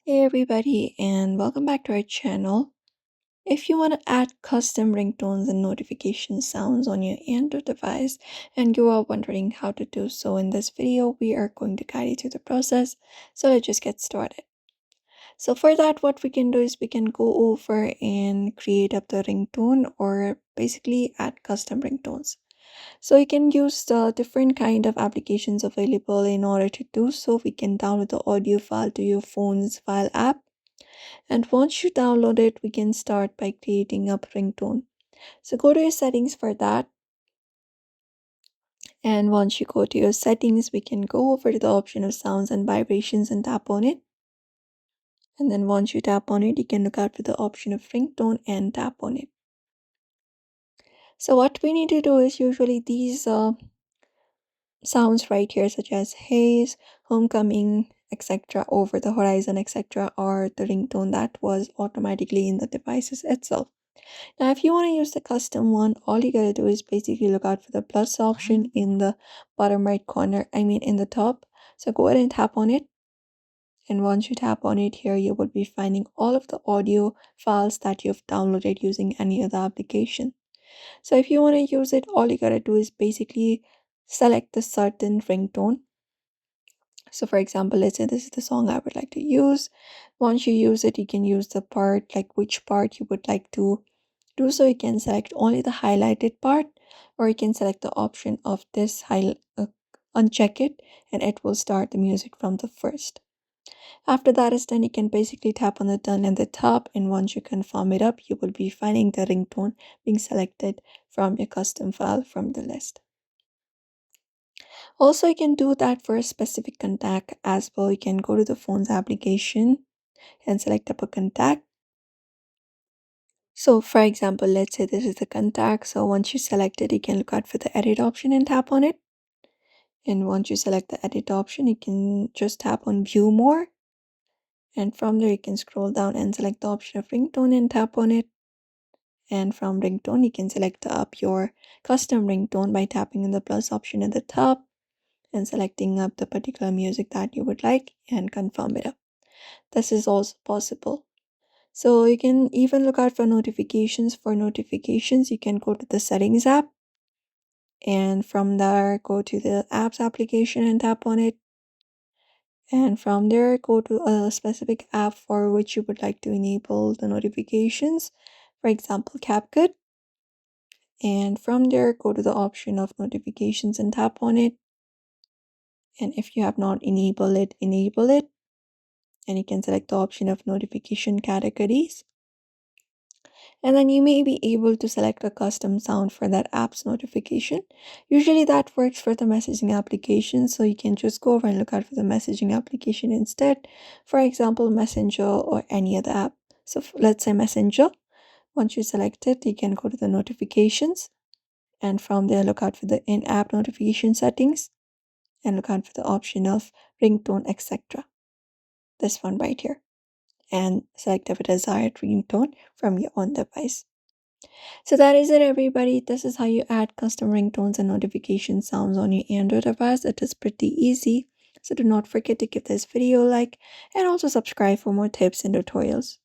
Hey everybody, and welcome back to our channel. If you want to add custom ringtones and notification sounds on your Android device and you are wondering how to do so in this video, we are going to guide you through the process. So let's just get started. So for that, what we can do is we can go over and create up the ringtone or basically add custom ringtones. So you can use the different kind of applications available. In order to do so, we can download the audio file to your phone's file app, and once you download it, we can start by creating a ringtone. So go to your settings for that. And once you go to your settings, we can go over to the option of sounds and vibrations and tap on it. And then once you tap on it, you can look out for the option of ringtone and tap on it. So what we need to do is usually these sounds right here, such as haze, homecoming, etc., over the horizon, etc., are the ringtone that was automatically in the devices itself. Now, if you want to use the custom one, all you gotta do is basically look out for the plus option in the bottom right corner, I mean in the top. So go ahead and tap on it. And once you tap on it here, you will be finding all of the audio files that you've downloaded using any other application. So if you want to use it, all you gotta do is basically select the certain ringtone. So for example, let's say this is the song I would like to use. Once you use it, you can use the part, like which part you would like to do so. You can select only the highlighted part, or you can select the option of this uncheck it, and it will start the music from the first. After that is done, you can basically tap on the done at the top, and once you confirm it up, you will be finding the ringtone being selected from your custom file from the list. Also, you can do that for a specific contact as well. You can go to the phone's application and select up a contact. So for example, let's say this is the contact. So once you select it, you can look out for the edit option and tap on it. And once you select the edit option, you can just tap on view more. And from there, you can scroll down and select the option of ringtone and tap on it. And from ringtone, you can select up your custom ringtone by tapping on the plus option at the top and selecting up the particular music that you would like and confirm it up. This is also possible. So you can even look out for notifications. For notifications, you can go to the settings app, and from there go to the apps application and tap on it, and from there go to a specific app for which you would like to enable the notifications, for example CapCut. And from there go to the option of notifications and tap on it, and if you have not enabled it, enable it, and you can select the option of notification categories. And then you may be able to select a custom sound for that app's notification. Usually that works for the messaging application, so you can just go over and look out for the messaging application instead. For example, Messenger or any other app. So let's say Messenger. Once you select it, you can go to the notifications, and from there look out for the in-app notification settings and look out for the option of ringtone, etc. This one right here, and select a desired ringtone from your own device. So that is it, everybody. This is how you add custom ringtones and notification sounds on your Android device. It is pretty easy. So do not forget to give this video a like and also subscribe for more tips and tutorials.